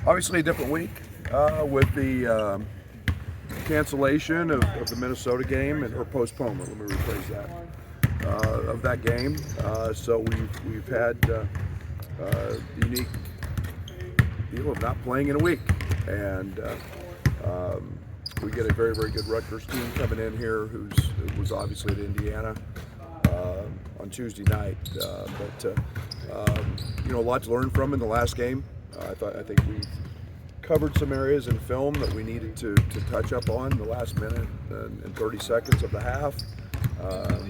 Obviously a different week with the cancellation of the Minnesota game or postponement. Let me rephrase that of that game. So we've had the unique deal of not playing in a week, and we get a very good Rutgers team coming in here who was obviously at Indiana on Tuesday night, but a lot to learn from in the last game. I think we covered some areas in film that we needed to touch up on the last minute and 30 seconds of the half.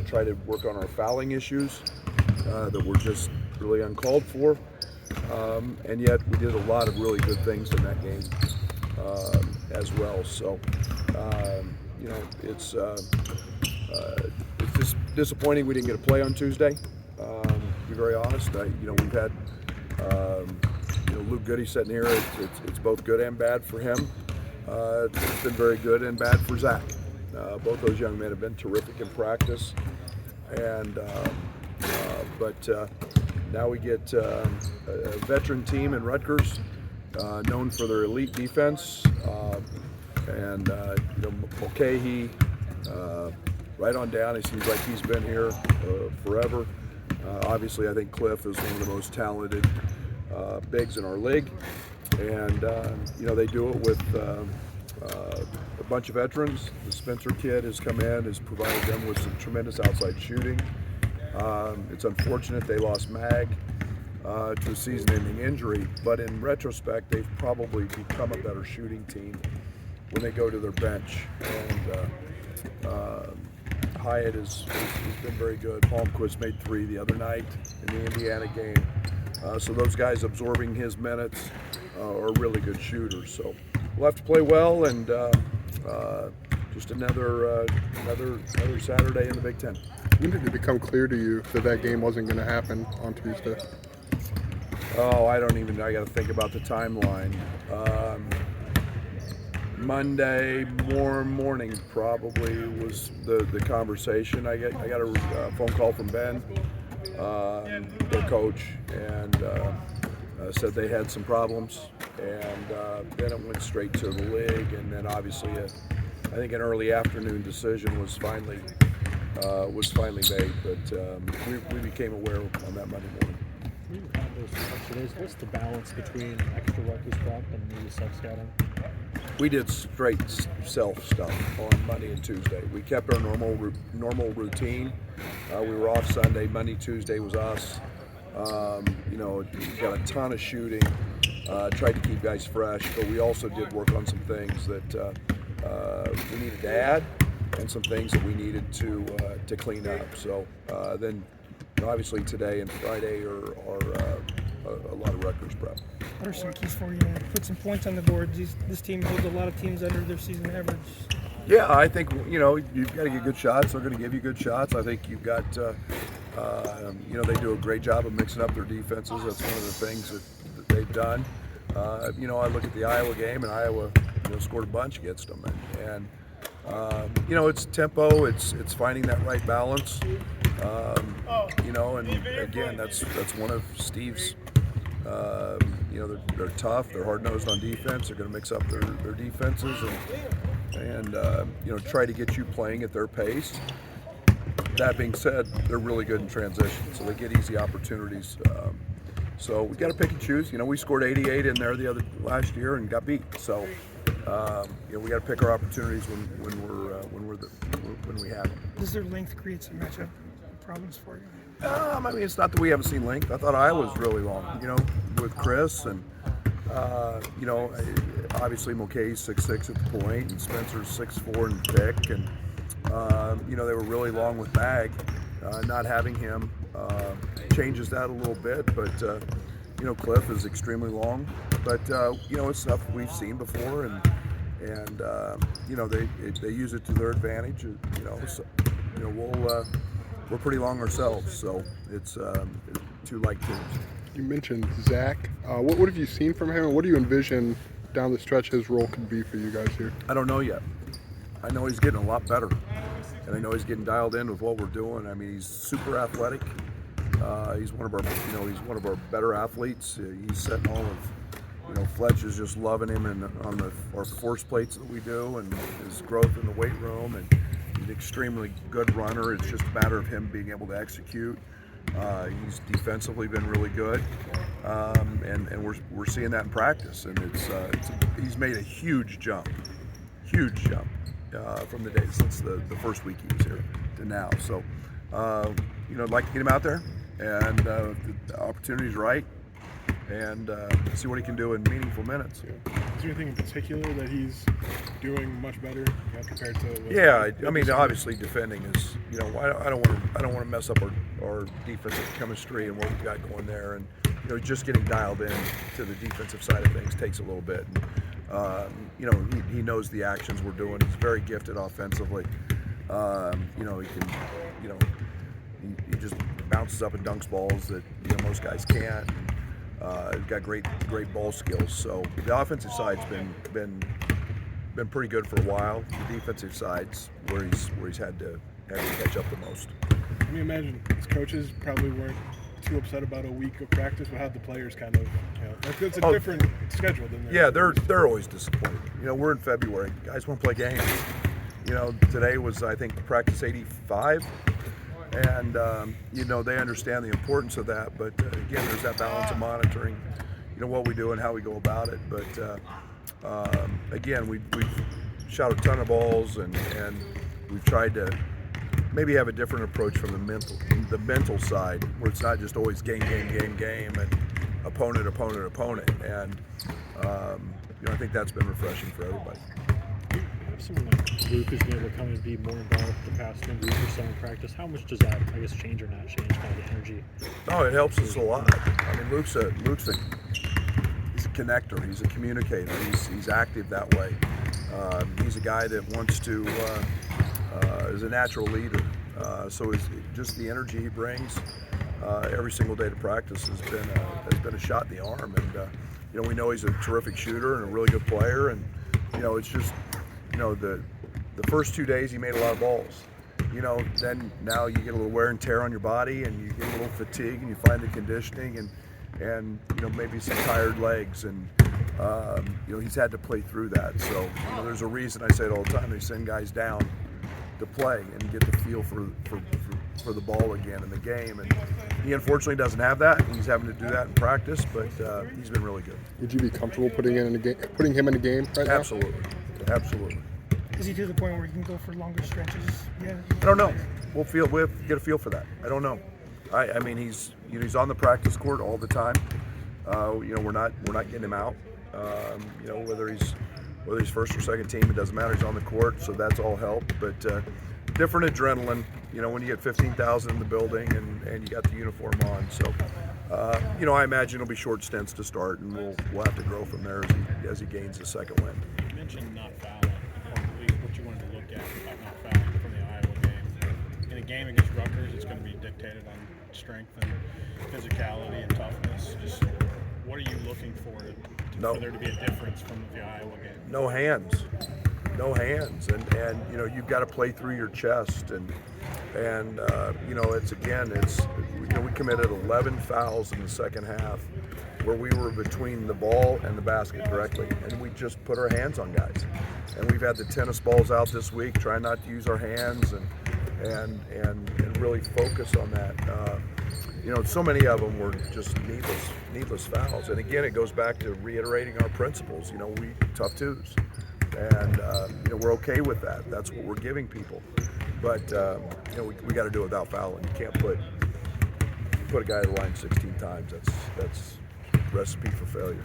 Try to work on our fouling issues that were just really uncalled for. And yet we did a lot of really good things in that game as well. So, it's just disappointing we didn't get a play on Tuesday. To be very honest, we've had Luke Goody sitting here. It's both good and bad for him. It's been very good and bad for Zach. Both those young men have been terrific in practice, and but now we get a veteran team in Rutgers, known for their elite defense, and Mulcahy, right on down. It seems like he's been here forever. Obviously, I think Cliff is one of the most talented bigs in our league, and they do it with a bunch of veterans. The Spencer kid has come in, has provided them with some tremendous outside shooting. It's unfortunate they lost Mag to a season-ending injury, but in retrospect, they've probably become a better shooting team when they go to their bench. And Hyatt has been very good. Palmquist made 3 the other night in the Indiana game. So those guys absorbing his minutes are really good shooters. So we'll have to play well, and just another Saturday in the Big Ten. When did it become clear to you that game wasn't going to happen on Tuesday? Oh, I got to think about the timeline. Monday morning probably was the conversation. I got a phone call from Ben, their coach, and said they had some problems, and then it went straight to the league, and then obviously I think an early afternoon decision was finally made, but we became aware on that Monday morning. You have those extra days. What's the balance between extra Rutgers prep and the self-scouting? We did straight self stuff on Monday and Tuesday. We kept our normal routine. We were off Sunday. Monday, Tuesday was us. Got a ton of shooting. Tried to keep guys fresh, but we also did work on some things that we needed to add, and some things that we needed to clean up. So then, obviously today and Friday are a lot of Rutgers prep. What are some keys for you to put some points on the board? This team holds a lot of teams under their season average. Yeah, I think you've got to get good shots. They're going to give you good shots. I think you've got they do a great job of mixing up their defenses. That's one of the things that they've done. I look at the Iowa game, and Iowa scored a bunch against them, and it's tempo. It's finding that right balance. And again, that's one of Steve's. They're tough. They're hard-nosed on defense. They're going to mix up their defenses and try to get you playing at their pace. That being said, they're really good in transition, so they get easy opportunities. So we got to pick and choose. We scored 88 in there last year and got beat. So we got to pick our opportunities when we have them. Does their length create some matchup problems for you? It's not that we haven't seen length. I thought Iowa was really long, with Chris, and obviously Mulcahy's 6'6" at the point, and Spencer's 6'4" and thick, and they were really long with Mag. Not having him changes that a little bit, but Cliff is extremely long. But it's stuff we've seen before, and they use it to their advantage. We're pretty long ourselves, so it's 2 light teams. You mentioned Zach. What have you seen from him, and what do you envision down the stretch his role could be for you guys here? I don't know yet. I know he's getting a lot better, and I know he's getting dialed in with what we're doing. He's super athletic. He's one of our better athletes. He's setting all of Fletch is just loving him and on our force plates that we do, and his growth in the weight room, and he's an extremely good runner. It's just a matter of him being able to execute. He's defensively been really good, and we're seeing that in practice. And he's made a huge jump from the day since the first week he was here to now. So, I'd like to get him out there, and the opportunity's right, and see what he can do in meaningful minutes. Is there anything in particular that he's doing much better compared to? Yeah, I mean, obviously defending is, I don't want to mess up our defensive chemistry and what we've got going there, and just getting dialed in to the defensive side of things takes a little bit. And, he knows the actions we're doing. He's very gifted offensively. He can, he just bounces up and dunks balls that most guys can't. He's got great ball skills. So the offensive side's been pretty good for a while. The defensive side's where he's had to catch up the most. I mean, imagine his coaches probably weren't too upset about a week of practice, but had the players kind of, it's a different schedule than they're always disappointed. We're in February. Guys want to play games. Today was, I think, practice 85. And, they understand the importance of that. But, again, there's that balance of monitoring, what we do and how we go about it. But, again, we've shot a ton of balls, and we've tried to maybe have a different approach from the mental side, where it's not just always game, and opponent. And, I think that's been refreshing for everybody. Someone like Luke is able to come and be more involved the past week or so in practice. How much does that, change or not change kind of the energy? Oh, it helps us a lot. I mean, Luke's a connector. He's a communicator. He's active that way. He's a guy that wants to is a natural leader. So just the energy he brings every single day to practice has been a shot in the arm. And we know he's a terrific shooter and a really good player. And it's just. The first 2 days he made a lot of balls. Then now you get a little wear and tear on your body, and you get a little fatigue, and you find the conditioning and maybe some tired legs, and he's had to play through that. So there's a reason I say it all the time. They send guys down to play and get the feel for the ball again in the game, and he unfortunately doesn't have that. He's having to do that in practice, but he's been really good. Would you be comfortable putting him in a game right now? Absolutely. Is he to the point where he can go for longer stretches? Yeah. I don't know. We'll get a feel for that. I don't know. I mean, he's on the practice court all the time. We're not getting him out. Whether he's first or second team, it doesn't matter. He's on the court, so that's all help. But different adrenaline. When you get 15,000 in the building and you got the uniform on. So I imagine it'll be short stints to start, and we'll have to grow from there as he gains the second win. You mentioned not fouling. What you wanted to look at about not fouling from the Iowa game. In a game against Rutgers, it's going to be dictated on strength and physicality and toughness. Just what are you looking for there to be a difference from the Iowa game? No hands, and you've got to play through your chest, and we committed 11 fouls in the second half, where we were between the ball and the basket directly, and we just put our hands on guys. And we've had the tennis balls out this week, trying not to use our hands and really focus on that. So many of them were just needless fouls. And again, it goes back to reiterating our principles. We tough twos, and we're okay with that. That's what we're giving people. But we got to do it without fouling. You can't put a guy at the line 16 times. That's recipe for failure.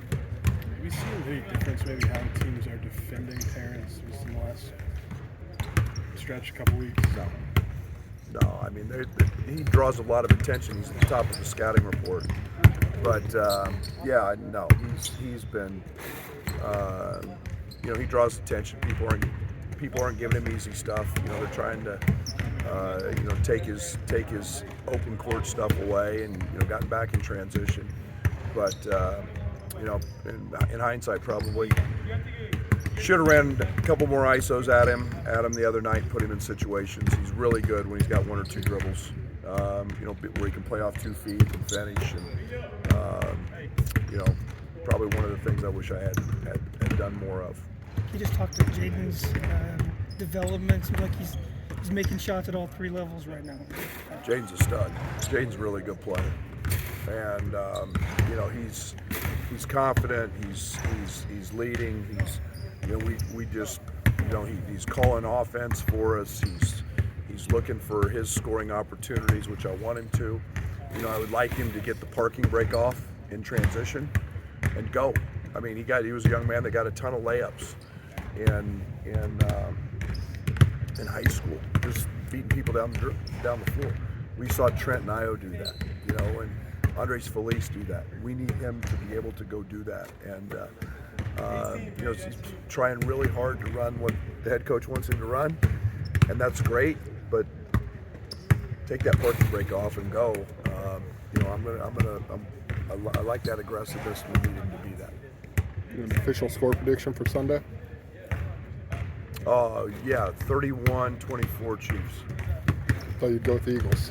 Have you seen any difference maybe how teams are defending Terrence in the last stretch, a couple weeks? No. I mean, he draws a lot of attention. He's at the top of the scouting report. But he's been. He draws attention. People aren't giving him easy stuff. They're trying to take his open court stuff away, and gotten back in transition. But in hindsight, probably should have ran a couple more ISOs at him the other night and put him in situations. He's really good when he's got one or two dribbles, where he can play off 2 feet and finish, and probably one of the things I wish I had done more of. You just talked to Jaden's development. Seems like he's making shots at all 3 levels right now. Jaden's a stud. Jaden's a really good player, and you know, he's confident. He's leading. We just, you know, he's calling offense for us. He's looking for his scoring opportunities, which I want him to. You know, I would like him to get the parking brake off in transition and go. I mean, he was a young man that got a ton of layups in high school, just beating people down the floor. We saw Trent and Io do that, you know, and Andres Felice do that. We need him to be able to go do that, and you know, he's trying really hard to run what the head coach wants him to run, and that's great. But take that parking brake off and go. You know, I like that aggressiveness. We need him to be that. An official score prediction for Sunday? Yeah, 31-24 Chiefs. I thought you'd go with the Eagles.